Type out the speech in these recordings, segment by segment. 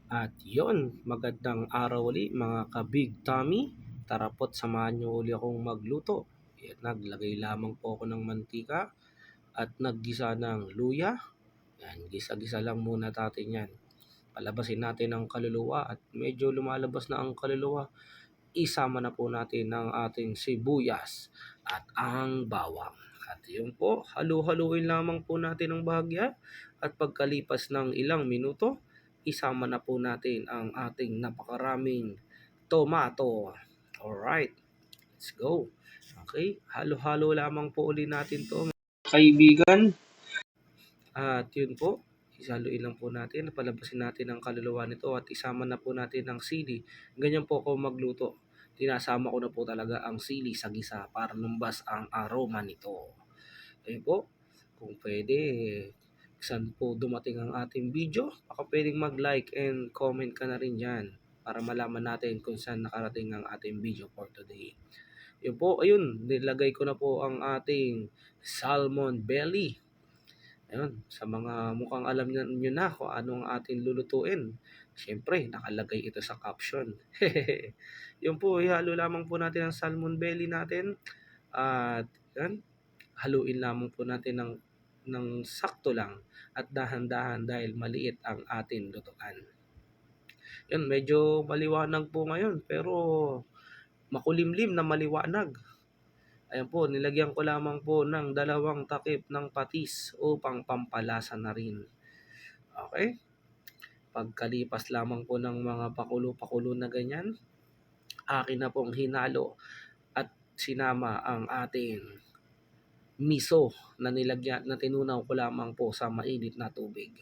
At yon, magandang araw ulit mga ka-Big Tommy. Tara po't samahan niyo uli akong magluto. Yan, naglagay lamang po ako ng mantika at naggisa ng luya. Yan, gisa-gisa lang muna natin yan. Palabasin natin ang kaluluwa at medyo lumalabas na ang kaluluwa. Isama na po natin ang ating sibuyas at ang bawang. At yun po, halu-haluin lamang po natin ang bahagya at pagkalipas ng ilang minuto, isama na po natin ang ating napakaraming tomato. Alright, let's go. Okay, halo-halo lamang po uli natin to kaibigan. At yun po, isaluin lang po natin, palabasin natin ang kaluluwa nito at isama na po natin ang sili. Ganyan po ako magluto. Tinasama ko na po talaga ang sili sa gisa para lumbas ang aroma nito. Ayun po, kung pwede, saan po dumating ang ating video, baka pwedeng mag-like and comment ka na rin dyan para malaman natin kung saan nakarating ang ating video for today. Yun po, ayun, nilagay ko na po ang ating salmon belly. Ayun, sa mga mukhang alam nyo na kung anong ating lulutuin. Siyempre, nakalagay ito sa caption. Yun po, ihalo lamang po natin ang salmon belly natin. At yan, haluin lamang po natin ng sakto lang at dahan-dahan dahil maliit ang ating lutuan. Yan, medyo maliwanag po ngayon pero makulimlim na maliwanag. Ayan po, nilagyan ko lamang po ng 2 takip ng patis upang pampalasa na rin. Okay? Pagkalipas lamang po ng mga pakulo-pakulo na ganyan, akin na pong hinalo at sinama ang ating miso na nilagyan na tinunaw ko lamang po sa mainit na tubig.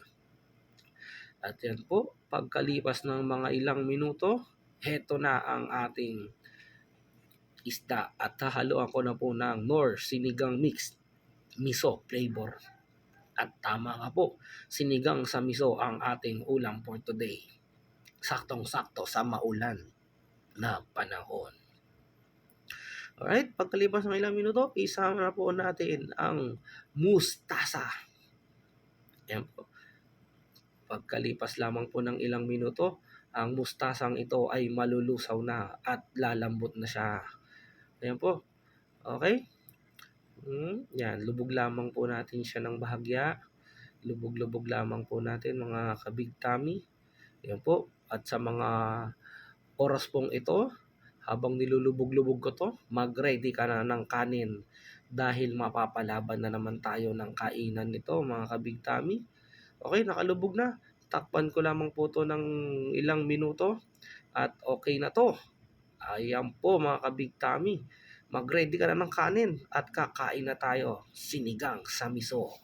At yan po, pagkalipas ng mga ilang minuto, heto na ang ating isda at hahaluan ko na po ng Knorr sinigang mix miso flavor. At tama nga po, sinigang sa miso ang ating ulam for today. Saktong-sakto sa maulan na panahon. Alright, pagkalipas ng ilang minuto, isama na po natin ang mustasa. Ayan po. Pagkalipas lamang po ng ilang minuto, ang mustasang ito ay malulusaw na at lalambot na siya. Ayan po. Okay? Yan, lubog lamang po natin siya ng bahagya. Lubog-lubog lamang po natin mga ka-Big Tommy. Ayan po. At sa mga oras pong ito, habang nilulubog-lubog ko to, mag-ready ka na ng kanin dahil mapapalaban na naman tayo ng kainan nito mga ka-Big Tommy. Okay, nakalubog na. Takpan ko lamang po to ng ilang minuto at okay na to. Ayan po mga ka-Big Tommy. Mag-ready ka na ng kanin at kakain na tayo. Sinigang sa miso.